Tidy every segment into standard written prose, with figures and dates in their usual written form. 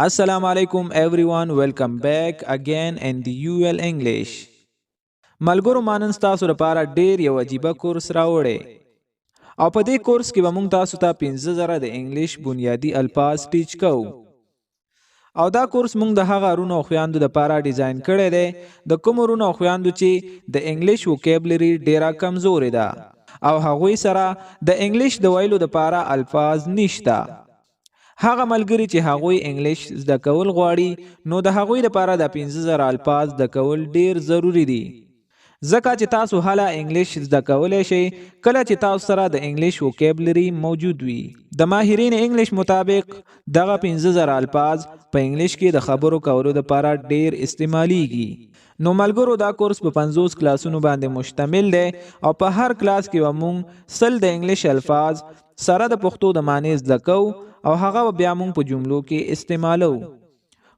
Assalamu alaikum everyone. Welcome back again in the UL English. ملګرو مانن تاسو لپاره ډیر یو عجیبه کورس راوړی. او په دې کورس کې به موږ تاسو ته 15000 د انګلیش بنیادی الفاظ ټیچ کوو. او دا کورس موږ د هغه رونو خوياندو لپاره ډیزاین کړی دی د کوم رونو خوياندو چې د انګلیش وکیبلری ډیره کمزوري ده او هغوی سره د انګلیش د ویلو لپاره الفاظ نشته. هغه ملګری چې هغوی انګلیش زده کول غواړي نو د هغوی لپاره د 15000 الفاظ د کول ډیر ضروری دي. ځکه چې تاسو حالا انګلیش زده کولای شئ کله چې تاسو سره د انګلیش وکیبلری موجود وي. د ماهرین انګلیش مطابق دغه 15000 الفاظ په انګلیش کې د خبرو کولو لپاره ډیر استعمالیږي. نو ملګرو دا کورس په 50 کلاسونو باندې مشتمل دی او په هر کلاس کې موږ سل د انګلیش الفاظ سره د پښتو د معنی زده کوو او هغه بیا موږ په جملو کې استعمالو.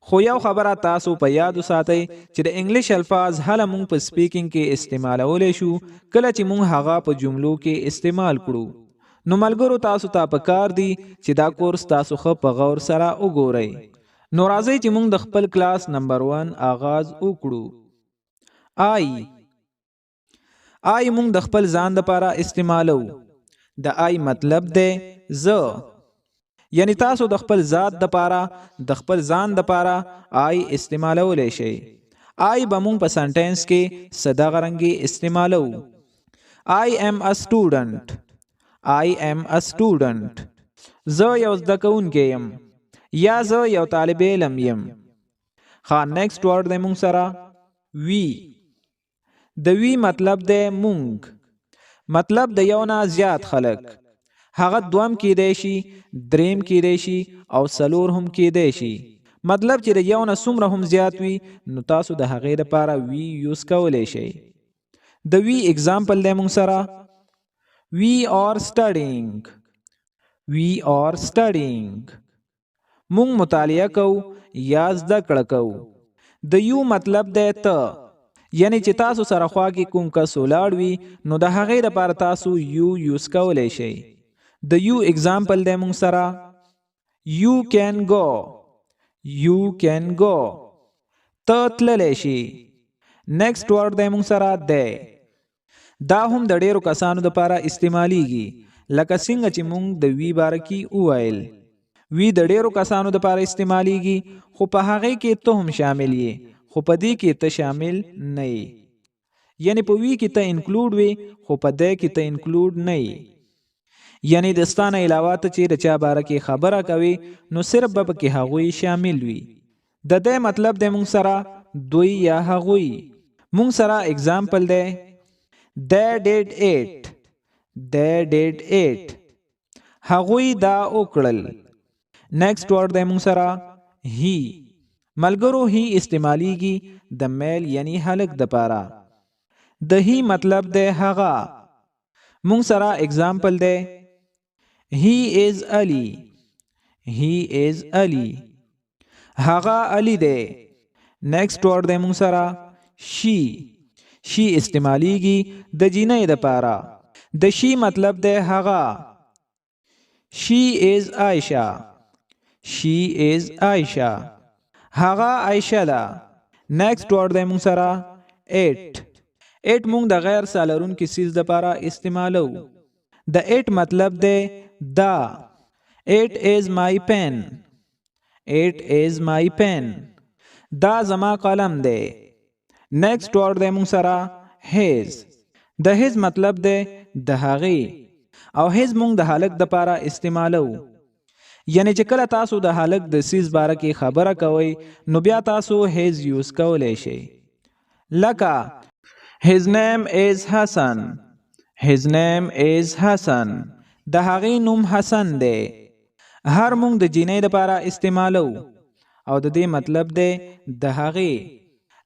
خو یو خبره تاسو په یاد وساتئ چې د انګلیش الفاظ هله موږ په سپیکینګ کې استعمالولای شو کله چې موږ هغه په جملو کې استعمال کړو. نو ملګرو تاسو ته پکار دی چې دا کورس تاسو خو په غور سره وګورئ. نو راځئ چې موږ د خپل کلاس نمبر 1 آغاز وکړو. آی موږ د خپل ځان لپاره استعمالو. د آی مطلب دی زه، یعنی تاسو د خپل ذات لپاره د خپل ځان لپاره آی استعمالولای شئ. آی به موږ په سنټنس کې صدغه رنګي استعمالو. I am a student. I am a student. زه یو زده کوونکی یم یا زه یو طالب علم یم. ها نیکسٹ ورډ دی موږ سره وی. د وی مطلب دی موږ، مطلب د یو نه زیات خلک. هغه دوم کېدای شي، دریم کېدای شي او څلور هم کېدای شي. مطلب چې د یو نه څومره هم زیات وي نو تاسو د هغې لپاره وی یوز کولی شئ. د وی اگزامپل دی موږ سره وی آر سټډینګ. وی آر سټډینګ. موږ مطالعه کوو یا زده کړه کوو. د یو مطلب دی ته، یعنی چې تاسو سره خوا کې کوم کس ولاړ وي نو د هغې لپاره تاسو یو یوز کولی شئ. د یو اگزامپل دی موږ سره یو کین گو. یو کین گو. ته تللی شي. نیکسٹ ورډ دی موږ سره دی. دا هم د ډیرو کسانو لپاره استعمالیږي لکه څنګه چې موږ د وی باره کې وویل. وی د ډیرو کسانو لپاره استعمالیږي خو په هغې کې ته هم شامل یې، خو په دې کې ته شامل نه یې. یعنی په وی کې ته انکلوډ وي خو په دې کې ته انکلوډ نه یې. یعنی د ستانه علاوه ته چې د چا باره کې خبره کوي نو صرف به پکې هغوی شامل وي. د دې مطلب دی موږ سره دوی یا هغوی. موږ سره اگزامپل دی they did it. they did it. هغوی دا وکړل. نیکسٹ ورډ دی موږ سره he. ملګرو he استعمالیږي د میل یعنی هلک دپاره. د he مطلب دی هغه. موږ سره اگزامپل دی he is Ali. he is Ali. هغه علی دی. نیکسٹ ورډ دی موږ سره she. she استعمالیږي د جینۍ دپاره. د she مطلب دی هغه. she is Aisha. she is Aisha. هغه عایشه ده. نیکسٹ ورډ دی موږ سره it. it موږ د غیر سالرونکي څیز دپاره استعمالو. د it مطلب دی دا. it is my pen. it is my pen. دا زما قلم دی. نیکسٹ ورډ دی موږ سره his. د his مطلب دی د هغې او his موږ د هلک دپاره استعمالو. یعنی چې کله تاسو د هلک د څیز باره کې خبره کوئ نو بیا تاسو his یوز کولی شئ. لکه his name is Hassan. his name is Hassan. د هغې نوم حسن دی. هر موږ د جینۍ لپاره استعمالو او د دې مطلب دی د هغې.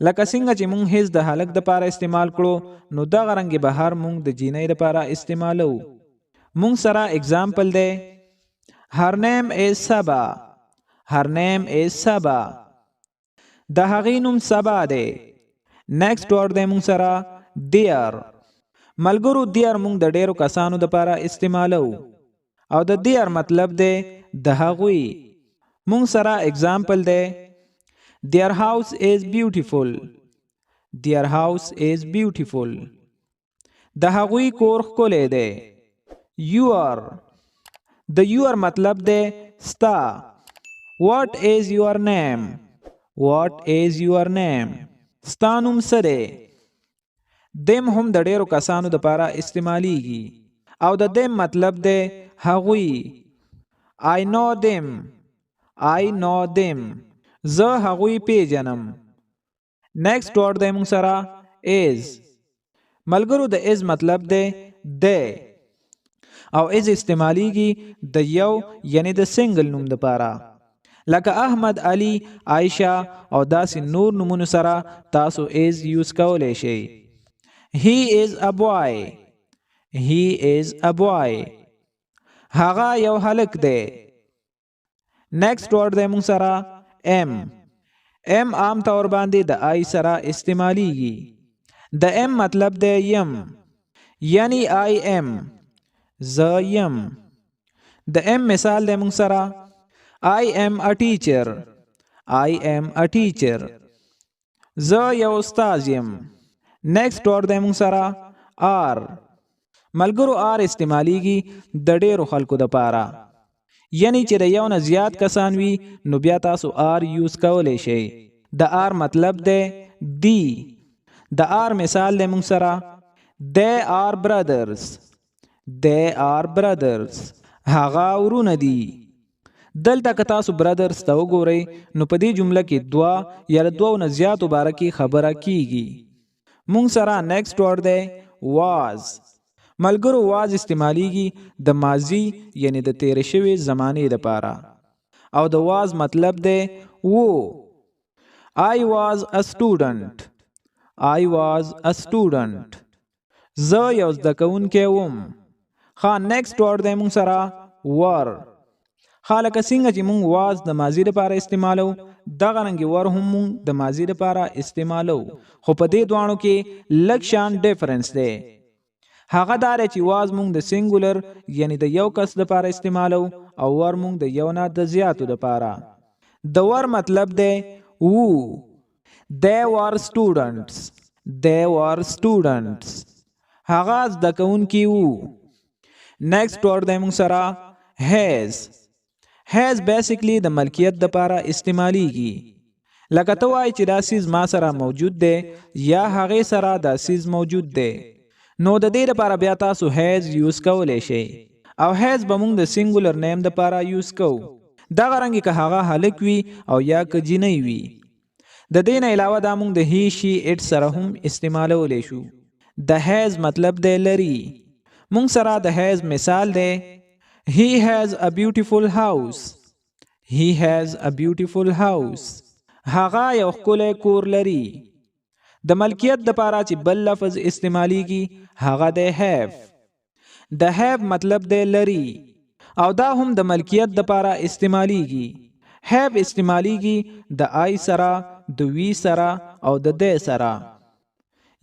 لکه څنګه چې موږ his د هلک دپاره استعمال کړو نو دغه رنګې به هر موږ د جینۍ لپاره استعمالو. موږ سره اگزامپل دی her name is Saba. her name is Saba. د هغې نوم سبا دی. نیکسٹ ورډ دی موږ سره dear. ملګرو dear موږ د ډیرو کسانو لپاره استعمالو او د dear مطلب دی د هغوی. مونږ سره اگزامپل دی their house is beautiful their house is beautiful د هغوی کور ښکلی دی your د your مطلب دی ستا what is your name what is your name ستا نوم څه دی دم هم د ډیرو کسانو د پاره استعمالیږي او د دم مطلب دی هغوی I know them I know them زه هغوی پیژنم next word دی مونږ سره is ملګرو د is مطلب دی دی او is استعمالیږي د یو یعنی د سنگل نوم د پاره لکه احمد علی عائشہ او داسې نور نومونو سره تاسو is یوز کولی شئ he is a boy he is a boy هغه یو هلک دی next word دی مونږ سره am am عام طور باندې د I سره استعمالیږي د am مطلب دی یم یعنی I am زه یم د am مثال دی مونږ سره I am a teacher I am a teacher زه یو استاد یم next word دی مونږ سره are ملګرو are استعمالیږي د ډیرو خلکو د پاره یعنی چې د یو نه زیات کسان وي نو بیا تاسو are یوز کولی شئ د are مطلب دی دی د are مثال دی مونږ سره they are brothers they are brothers هغه ورونه دي دلته که تاسو برادرز ته وګورئ نو په دې جمله کې دوا یا د دوو نه زیاتو باره کې خبره کیږي مونږ سره next word دی was ملګرو was استعمالیږي د ماضی یعنی د تیر شوی زمانه د پاره او د was مطلب دی وو I was a student I was a student زه یو زده کوونکی وم ښه next word دی مونږ سره were خالکه څنګه چې مونږ was د ماضی لپاره استعمالو دغه رنګ ور هم مونږ د ماضی لپاره استعمالو خو په دې دوانو کې لږ شان ډیفرنس دی هغه دا چې was مونږ د سنگولر یعنی د یو کس لپاره استعمالو او ور مونږ د یو نه د زیاتو لپاره د ور مطلب دی وو they were students they were students هغه زده کوونکي وو next word دی مونږ سره has basically د ملکیت د پاره استعمالیږي لکه ته وای چې دا سیز ما سره موجود دی یا هغه سره دا سیز موجود دی نو د دې لپاره بیا تاسو has یوز کولی شئ او has به موږ د سنگولر نیم د پاره یوز کوو دغه رنګ که هغه هلک وي او یا که جینۍ وي د دې نه علاوه دا موږ د he she it سره هم استعمالولی شو د has مطلب دی لري موږ سره د has مثال دی He has a beautiful house. He has a beautiful house. هغه یو ښکلی کور لري د ملکیت د پاره چې بل لفظ استعمالیږي هغه دی have د have مطلب دی لري او دا هم د ملکیت د پاره استعمالیږي have استعمالیږي د I سره د وی سره او د د سره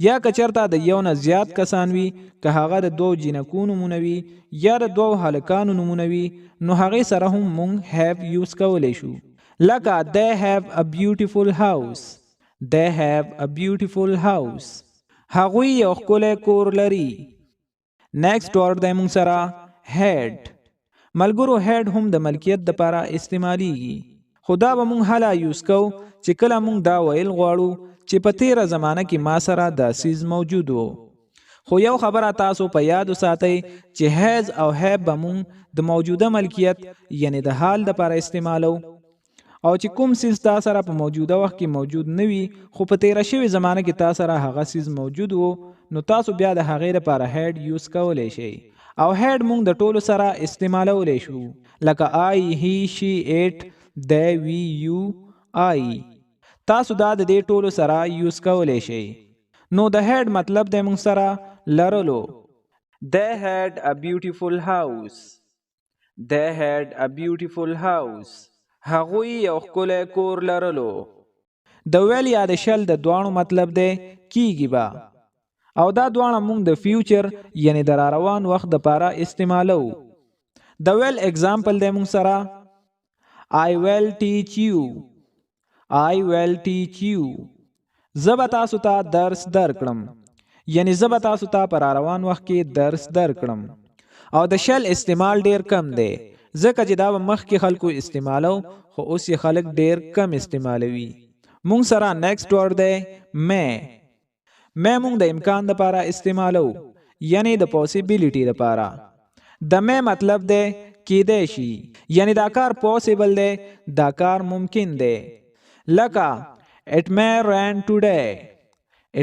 یا کچرته د یو نه زیات کسان وي که هغه د دوو جینکو نومونه وي یا د دوو هلکانو نومونه وي نو هغې سره هم مونږ have یوز کولی شو لکه they have a beautiful house they have a beautiful house هغوی یو ښکلی کور لري next word دی مونږ سره had ملګرو had هم د ملکیت د پاره استعمالیږي خو دا به مونږ هله یوز کو چې کله مونږ دا ویل غواړو چې په تیره زمانه کې ما سره دا سیز موجود وو خو یو خبره تاسو په یاد وساتئ چې has او have به مونږ د موجوده ملکیت یعنی د حال د پاره استعمالو او چې کوم سیز تا سره په موجوده وخت کې موجود نه وي خو په تیره شوې زمانه کې تا سره هغه سیز موجود وو نو تاسو بیا د هغې لپاره had یوز کولی شئ او had مونږ د ټولو سره استعمالولی شو لکه I he she it they we you I تاسو دا د دې ټولو سره یوز کولی شئ نو د had مطلب دی مونږ سره لرلو they had a beautiful house they had a beautiful house هغوی یو ښکلی کور لرلو د ویل یا د شل د دواړو مطلب دی کیږي به او دا دواړه مونږ د فیوچر یعنی د را روان وخت د پاره استعمالو د ویل اگزامپل دی مونږ سره I will teach you. I will teach you. زه به تاسو ته درس درکړم. یعنی زه به تاسو ته پر روان وخت کې درس درکړم. او د شل استعمال ډیر کم دی ځکه چې دا به مخکې خلکو استعمالو خو اوس یې خلک ډیر کم استعمالوي. مونږ سره نیکسټ ورډ دی مې مونږ د امکان دپاره استعمالو یعنی د پوسیبیلیټي دپاره. د مې مطلب دی کیدای شي یعنی دا کار پوسیبل دی دا کار ممکن دی. لکه it may rain today.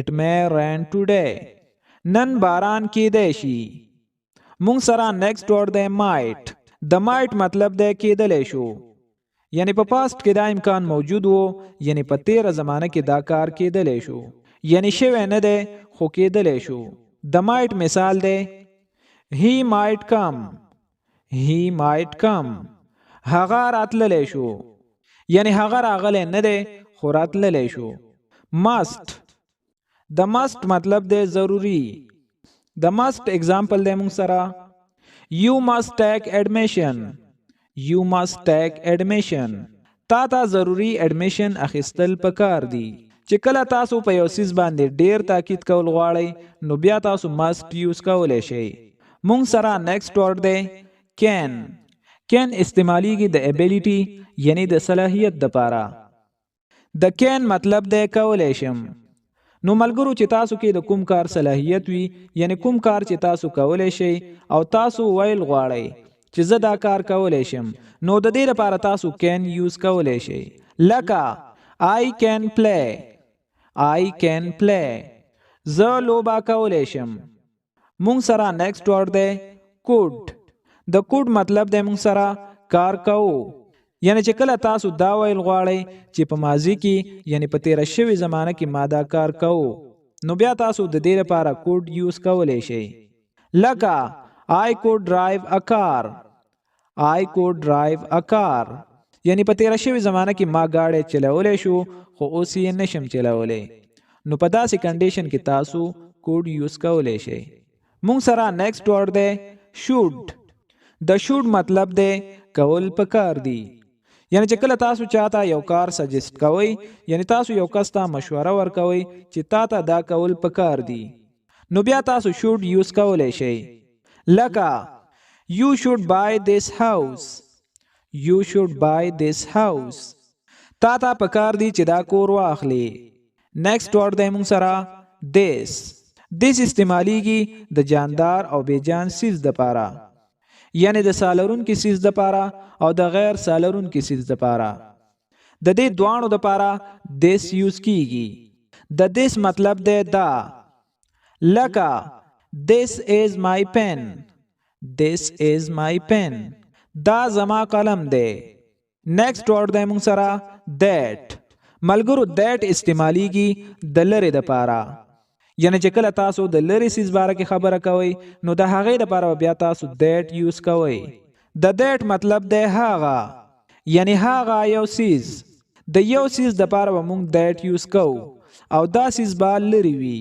It may rain today. نن باران کیدای شي. مونږ سره نیکسټ ورډ دی might. د might مطلب دی کیدلی شو یعنی په پاست کې دا امکان موجود وو یعنی په تیره زمانه کې دا کار کیدلی شو یعنی شوی نه دی خو کیدلی شو. د might مثال دی he might come. he might come. هغه راتللی شو یعنی هغه راغلی نه دی خو راتللی شو. must. د must مطلب دی ضروری. د must اگزامپل دی مونږ سره you must take admission. you must take admission. تا ته ضروری admission اخیستل پکار دی. چې کله تاسو په یو څیز باندې ډیر تاکید کول غواړئ نو بیا تاسو must یوز کولی شئ. مونږ سره نیکسټ ورډ دی can استعمالیږي د ابیلیټي یعنی د صلاحیت دپاره. د can مطلب دی کولی شم. نو ملګرو چې تاسو کې د کوم کار صلاحیت وي یعنی کوم کار چې تاسو کولی شئ او تاسو ویل غواړئ چې زه دا کار کولی شم نو د دې لپاره تاسو can یوز کولی شئ. لکه I can play. I can play. زه لوبه کولی شم. مونږ سره نیکسټ ورډ دی could. د could مطلب دی مونږ سره کار کوو یعنی چې کله تاسو دا ویل غواړئ چې په ماضي کې یعنی په تیره شوې زمانه کې ما دا کار کوو نو بیا تاسو د دې لپاره could یوز کولی شئ. لکه I could drive a car. I could drive a car. یعنی په تیره شوې زمانه کې ما گاډی چلولی شو خو اوس یې نشم چلولی نو په داسې کنډیشن کې تاسو could یوز کولی شئ. مونږ سره نیکسټ ورډ دی should. د should مطلب دی کول پکار دی یعنی چې کله تاسو چاته یو کار سجیسټ کوئ یعنی تاسو یو کس ته مشوره ورکوئ چې تا ته دا کول پکار دی نو بیا تاسو should یوز کولی شئ. لکه you should buy this house. you should buy this house. تا ته پکار دی چې دا کور واخلي. نیکسټ ورډ دی مونږ سره this استعمالیږي د جاندار او بیجان سیز دپاره یعنی د سالرون کې سیز دپاره او د غیر سالرون کې سیز دپاره. د دې دواړو دپاره this یوز کیږي. د this مطلب دی دا. لکه this is my pen. this is my pen. دا زما قلم دی. نیکسټ ورډ دی مونږ سره that. ملګرو that استعمالیږي د لرې دپاره یعنی چې کله تاسو د لرې سیز باره کې خبره کوئ نو د هغې دپاره بیا تاسو that یوز کوئ. د that مطلب دی هغه یعنی هغه یو سیز. د یو سیز دپاره به مونږ that یوز کوو او دا سیز به لرې وي.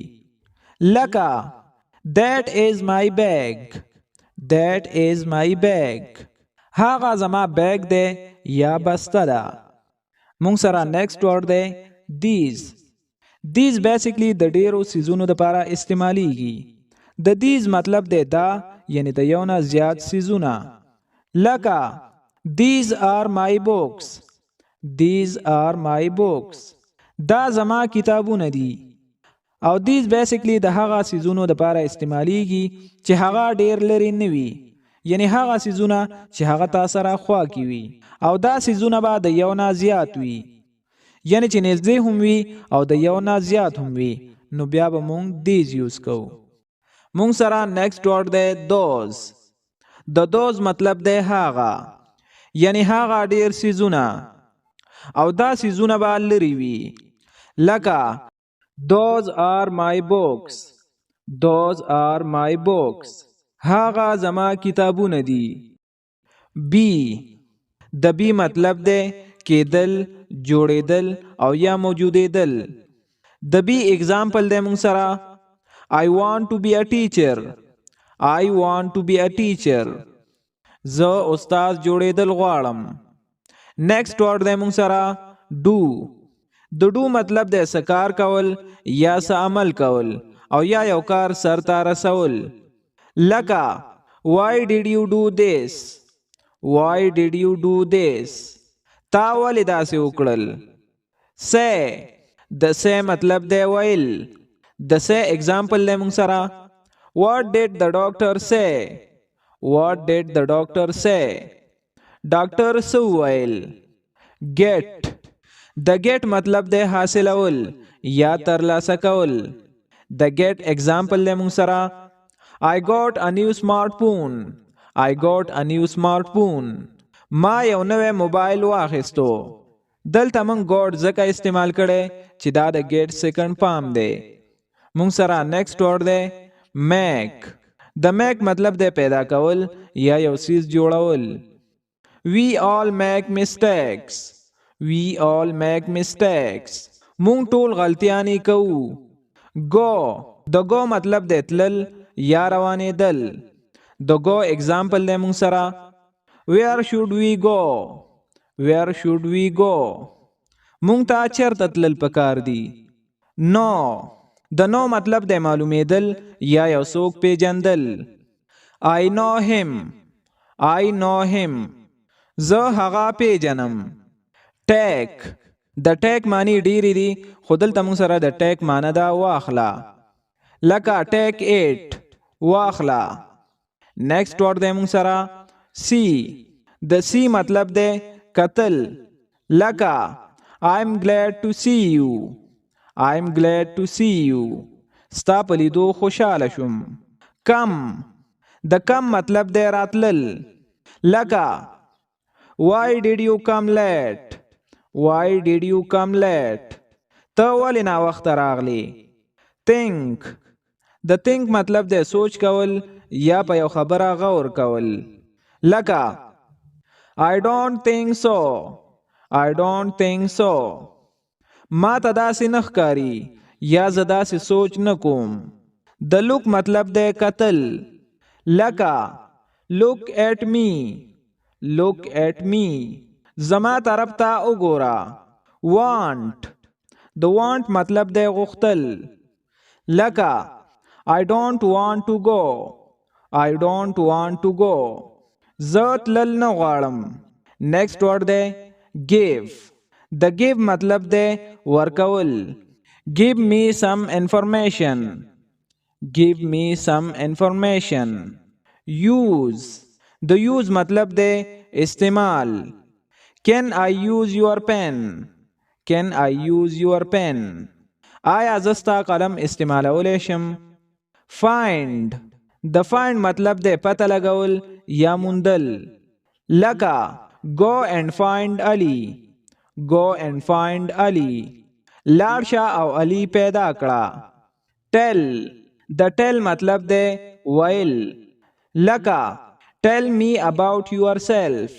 لکه that is my bag. that is my bag. هغه زما بیگ دی یا بسته ده. مونږ سره نیکسټ ورډ دی these basically د ډیرو سیزونو دپاره استعمالیږي. د these مطلب دی دا یعنی د یو نه زیات سیزونه. لکه these are my books. these are my books. دا زما کتابونه دي. او these basically د هغه سیزونو دپاره استعمالیږي چې هغه ډیر لرې نه وي یعنی هغه سیزونه چې هغه تا سره خوا کې وي او دا سیزونه به د یو نه زیات وي یعنی چې نږدې هم وي او د یو نه زیات هم وي نو بیا به مونږ these یوز کوو. مونږ سره نیکسټ ورډ دی those. د those مطلب دی هغه یعنی هغه ډیر سیزونه او دا سیزونه به لرې وي. لکه those are my books. those are my books. هغه زما کتابونه دي. د بی مطلب دی کېدل جوړېدل او یا موجودېدل. د بی اگزامپل دی مونږ سره I want to be a teacher. I want to be a teacher. زه استاد جوړېدل غواړم. نیکسٹ ورډ دی مونږ سره ډو. د ډو مطلب دی څه کار کول یا څه عمل کول او یا یو کار سرته رسول. لکه why did you do this? why did you do this? تا ولې داسې وکړل. say د say مطلب دی ویل. د say اگزامپل دی مونږ سره what did the doctor say? what did the doctor say? ډاکټر څه وویل. get د get مطلب دی حاصلول یا ترلاسه کول. د get اگزامپل دی مونږ سره I got a new smartphone. I got a new smartphone. ما یو نوی موبایل واخیستو. دلته مونږ got ځکه استعمال کړی چې دا د get سیکنډ فارم دی. مونږ سره نیکسٹ ورډ دی make. د make مطلب دی پیدا کول یا یو چیز جوړول. We all make mistakes. We all make mistakes. مونږ ټول غلطیانی کوو. go د go مطلب دی تلل یا روانېدل. د go اگزامپل دی مونږ سره where should we go? where should we go? مونږ ته چېرته تلل پکار دي. no د no مطلب دی معلومېدل یا یو څوک پیژندل. I know him. I know him. زه هغه پیژنم. take د take معنی ډېرې دي خو دلته مونږ سره د take معنی دا واخله. لکه take it واخله. نیکسٹ ورډ دی مونږ سره see. د see مطلب دی کتل. لکه I'm glad to see you. I'm glad to see you. ستا په لیدو خوشحاله شوم. come د come مطلب دی راتلل. لکه why did you come late? why did you come late? ته ولې ناوخته راغلی. think د think مطلب دی سوچ کول یا په یو خبره غور کول. لکه I don't think so. I don't think so. ما ته داسې نه ښکاري یا زه داسې سوچ نه کوم. د look مطلب دی کتل. لکه look at me. look at me. زما طرف ته وګوره. want د want مطلب دی غوښتل. لکه I don't want to go. I don't want to go. زه تلل نه غواړم. نیکسٹ ورډ دی give. د give مطلب دی ورکول. give me some information. give me some information. use د use مطلب دی استعمال. can I use your pen? can I use your pen? آیا زه ستا قلم استعمالولی شم. find د find مطلب دی پته لګول یا موندل. لکه go and find Ali. go and find Ali. لاړ شه او علي پیدا کړه. tell د tell مطلب دی ویل. لکه tell me about yourself.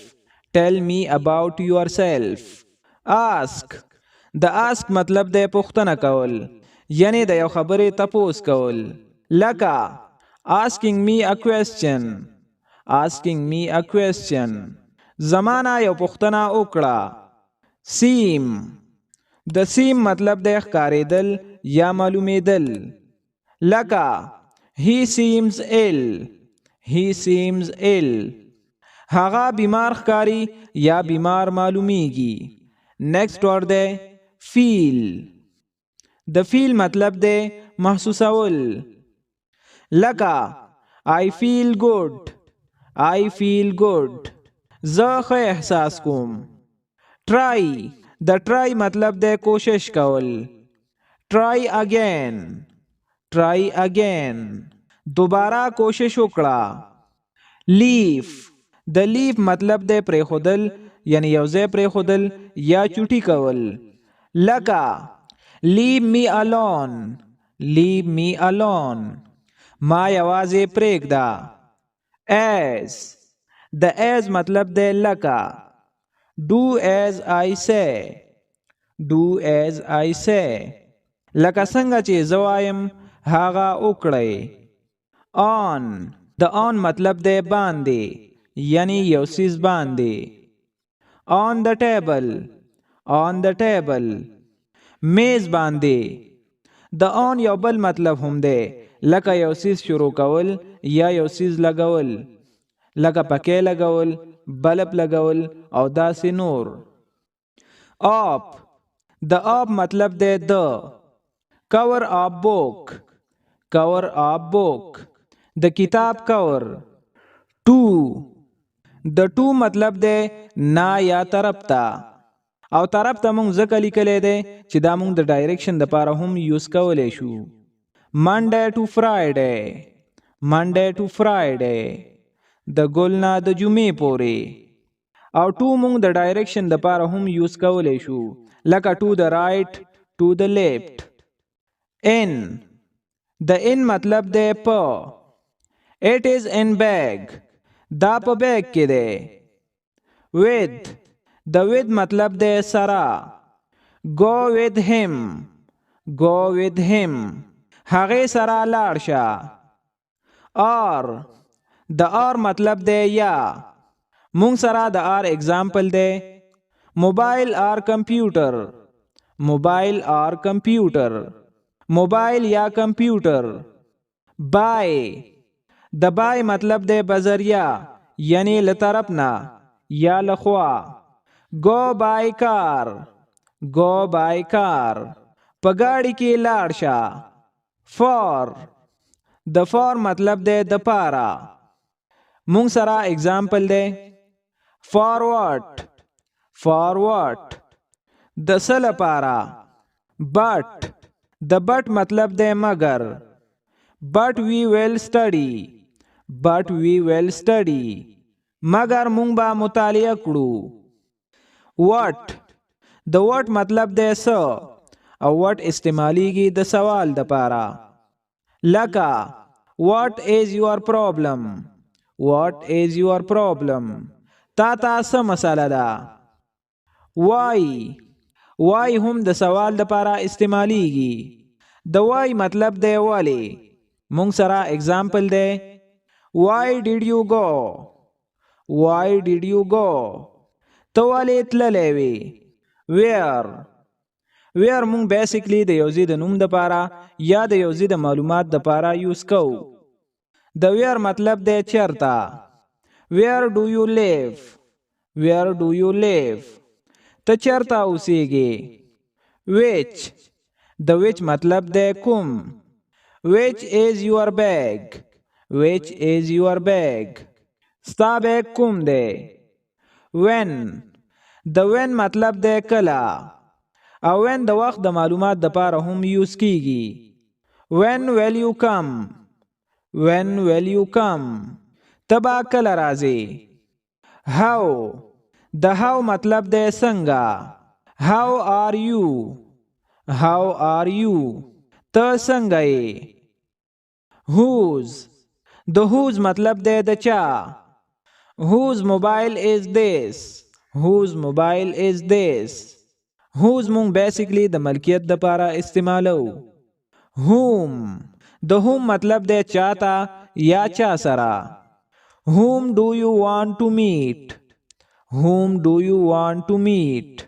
tell me about yourself. ask د ask مطلب دی پوښتنه کول یعنی د یو خبرې تپوس کول. لکه asking me a question. asking me a question. زمانه یو پوښتنه وکړه. seem د seem مطلب دی ښکارېدل یا معلومېدل. لکه he seems ill. he seems ill. هغه بیمار ښکاري یا بیمار معلومیږي. نیکسٹ ورډ دی feel. د feel مطلب دی محسوسول. لکه I feel good. I feel good. زه ښه احساس کوم. try د try مطلب دی کوشش کول. try again. try again. دوباره کوشش وکړه. leave د leave مطلب دی پریښودل یعنی یو ځای پریښودل یا چوټي کول. لکه leave me alone. leave me alone. ما یوازې پریږده. as د as مطلب دی لکه do as I say. do as I say. لکه څنګه چې زه وایم هغه وکړئ. on د on مطلب دی باندې یعنی یو څیز باندې. on the table on the table میز باندې د on یو بل مطلب هم دی لکه یو سیز شروع کول یا یو سیز لګول لکه پکې لګول بلب لګول او داسې نور. آپ د آپ مطلب دی د cover of book cover of book د کتاب کور. ټو د ټو مطلب دی نا یا طرف ته او طرف ته مونږ ځکه لیکلی دی چې دا مونږ د ډایرکشن دپاره هم یوز کولی شو. منډی ټو فرایډی منډی ټو فرایډی د ګل نه د جمعې پورې او ټو مونږ د ډایرکشن دپاره هم یوز کولی شو لکه ټو د رایټ ټو د لیفت. ان د ان مطلب دی په it is in bag دا په بیگ کې دی. with د with مطلب دی سره go with him go with him هغې سره لاړ شه. or د or مطلب دی یا مونږ سره د or اگزامپل دی موبایل or کمپیوټر موبایل or کمپیوټر موبایل یا کمپیوټر. بای د بای مطلب دی بذریعہ یعنی لطرف نه یا لخوا. گو بای کار گو بای کار په گاڑی کې لاړ شه. فور د فور مطلب دی د پاره مونږ سره اگزامپل دی فارورډ فارورډ د څه لپاره. بٹ د بٹ مطلب دی مگر but we will study but we will study مگر مونږ به مطالعه کړو. what د what مطلب دی څه او what استعمالیږي د سوال دپاره لکه what is your problem what is your problem تا څه مسله ده. why why هم د سوال دپاره استعمالیږي د why مطلب دی ولې مونږ سره اگزامپل دی why did you go why did you go ته ولې تللی وې. where where مونږ بیسیکلی د یو ځای د نوم دپاره یا د یو ځای د معلومات دپاره یوز کوو. د where مطلب دی چېرته. where do you live where do you live ته چېرته اوسیږې. which د which مطلب دی کوم. which is your bag which is your bag ستا بیگ کوم دی. when د when مطلب دی کله او when د وخت د معلومات دپاره هم یوز کیږي. when will you come when will you come ته به کله راځې. how د how مطلب دی څنګه how are you how are you ته څنګه یې. whose د whose مطلب دی د چا. whose mobile is this whose mobile is this whose مونږ بیسیکلی د ملکیت دپاره استعمالو. whom د whom مطلب دی چاته یا چا سره. whom do you want to meet whom do you want to meet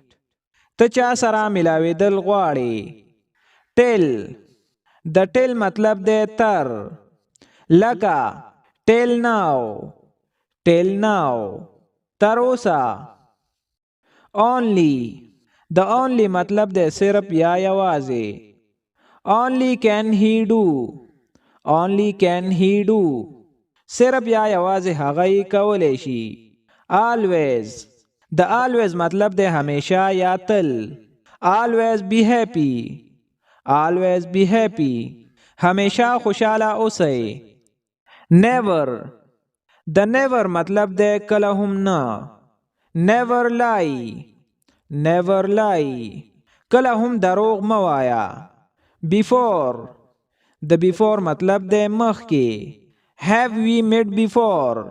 ته چا سره ملاوېدل غواړې. tell د tell مطلب دی تر لکه tell now tell now تر اوسه. only د only مطلب دی صرف یا یوازې. only can he do only can he do صرف یا یوازې هغه یې کولی شي. always د always مطلب دی همیشه یا تل. always be happy always be happy همیشه خوشاله اوسئ. never د never مطلب دی کله هم نه. never lie never lie کله هم دروغ مه وایه. before د before مطلب دی مخکې. have we met before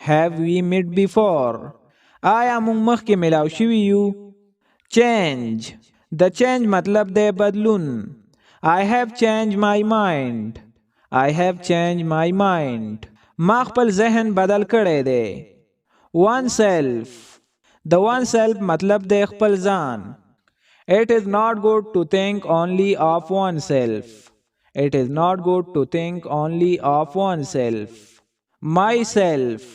have we met before آیا مونږ مخکې ملاو شوي یو. change د change مطلب دی بدلون. I have changed my mind I have changed my mind ما خپل ذهن بدل کړی دی. oneself د وان سیلف مطلب د خپل ځان. It is not good to think only of oneself. It is not good to think only of oneself. Myself.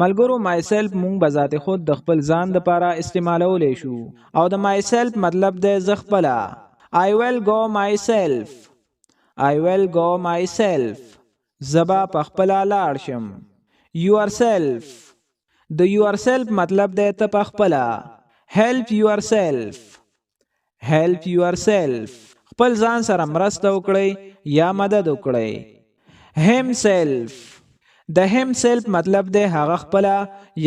ملګرو myself مونږ بذات خود د خپل ځان د پاره استعمالولی شو او د myself مطلب د ز خپله. I will go myself. I will go myself. زبا پخپلا لاړ شم. Yourself. د yourself مطلب د ته پخپلا. Help yourself. Help yourself. خپل ځان سره مرسته وکړئ یا مدد وکړئ. Himself. د himself مطلب د هغه خپله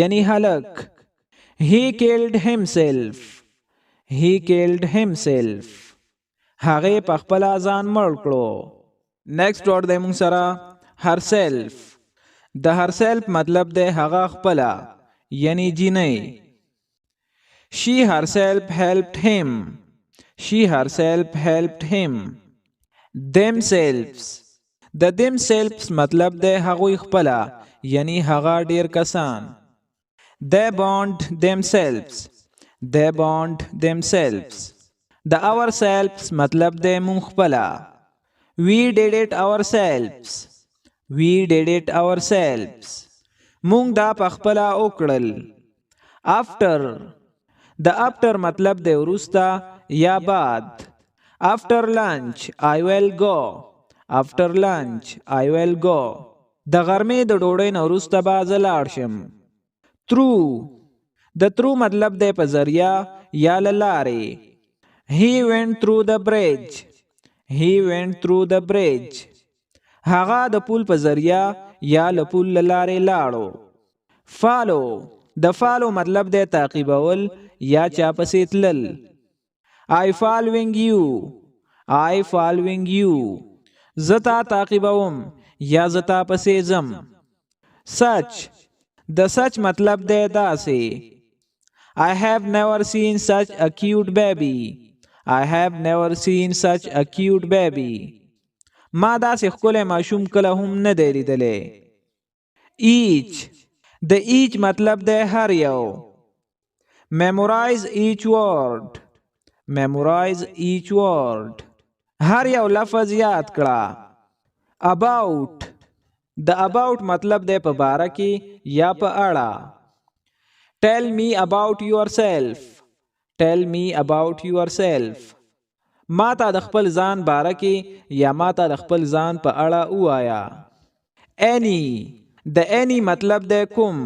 یعنی هلک. He killed himself. He killed himself. هغه پخپله ځان مړ کړو. Next word دی مونږ سره herself. د herself مطلب د هغه خپله یعنی جینۍ. She herself helped him. She herself helped him. Themselves. د themselves مطلب د هغوی خپله یعنی هغه ډیر کسان. They bond themselves. They bond themselves. د ourselves مطلب د مونږ خپله. We did it ourselves. We did it ourselves. مونږ دا پخپله وکړل. After. د after مطلب د وروسته یا بعد. After lunch I will go. After lunch I will go. د غرمې د ډوډۍ نه وروسته به زه لاړ شم. Through. د through مطلب د په ذریعه یا له لارې. He went through the bridge. He went through the bridge. هغه د پول په ذریعه یا له پول له لارې لاړو. Follow. د follow مطلب د تعقیبول یا چا پسې تلل. I following you. I following you. زتا تعقیبوم یا زتا پسې ځم. Such. د such مطلب د داسې. I have never seen such a cute baby. I have never seen such a cute baby. ما داسې ښکلی ماشوم کله هم نه دی لیدلی. Each. د each مطلب د هر یو. Memorize each word. Memorize each word. هر یو لفظ یاد کړه. About. د about مطلب د په باره کې یا په اړه. Tell me about yourself. Tell me about yourself. ما ته د خپل ځان باره کې یا ما ته د خپل ځان په اړه ووایه. Any. د any مطلب د کوم.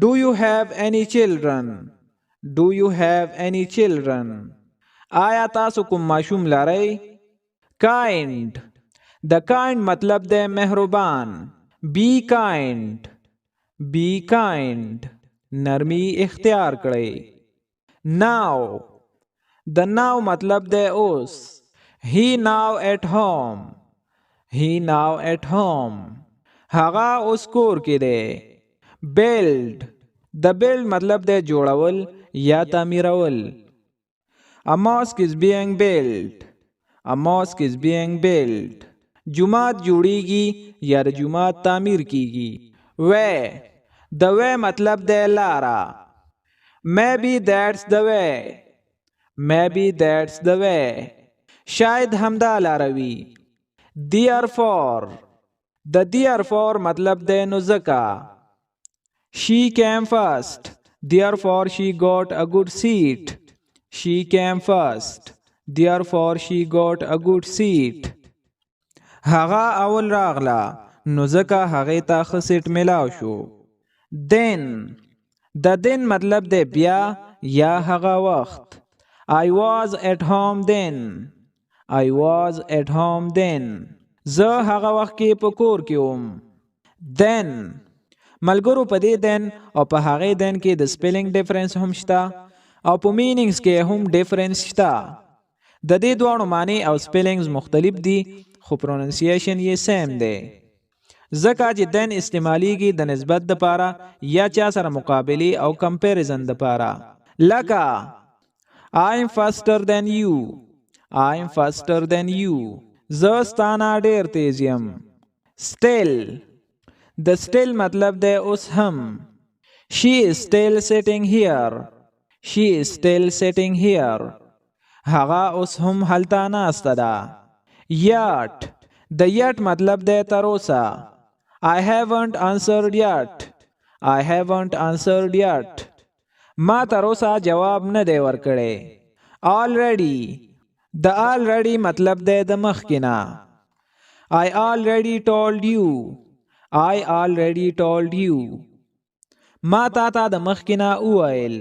Do you have any children? Do you have any children? آیا تاسو کوم ماشوم لرئ؟ Kind. د kind مطلب د مهربان. Be kind. Be kind. نرمی اختیار کړئ. Now. د now مطلب د اوس. He now at home. He now at home. هغه اوس کور کې دی. Build. د build مطلب د جوړول یا تعمیرول. A mosque is being built. A mosque is being built. جومات جوړیږي یا د جومات تعمیر کیږي. Way. د way مطلب د لاره. Maybe that's the way. Maybe that's the way. شاید همدا لاره وي. Therefore. د therefore مطلب د نو ځکه. She came first. Therefore she got a good seat. She came first. Therefore she got a good seat. هغه اول راغله نو ځکه هغې ته ښه سیټ میلاو شو. Then. د then مطلب د بیا یا هغه وخت. I was at home then. I was at home then. زه هغه وخت کې په کور کې وم. Then. ملګرو په دې then او په هغې then کې د سپیلنګ ډیفرنس هم شته او په مینینګز کې هم ډیفرنس شته. د دې دواړو معنی او سپیلنګز مختلف دي خو پروننسیشن یې سیم دی. ځکه چې then استعمالیږي د نسبت دپاره یا چا سره مقابلې او کمپیریزن دپاره. لکه I'm faster than you. I'm faster than you. زه ستانه ډیر تیز یم. Still. د still مطلب دی اوس هم. She is still sitting here. She is still sitting here. هغه اوس هم هلته ناسته ده. Yet. د yet مطلب دی تر اوسه. I haven't answered yet. I haven't answered yet. ما تر اوسه جواب نه دی ورکړی. Already. د already مطلب دی د مخکې نه. I already told you. I already told you. ما تا ته د مخکې نه وویل.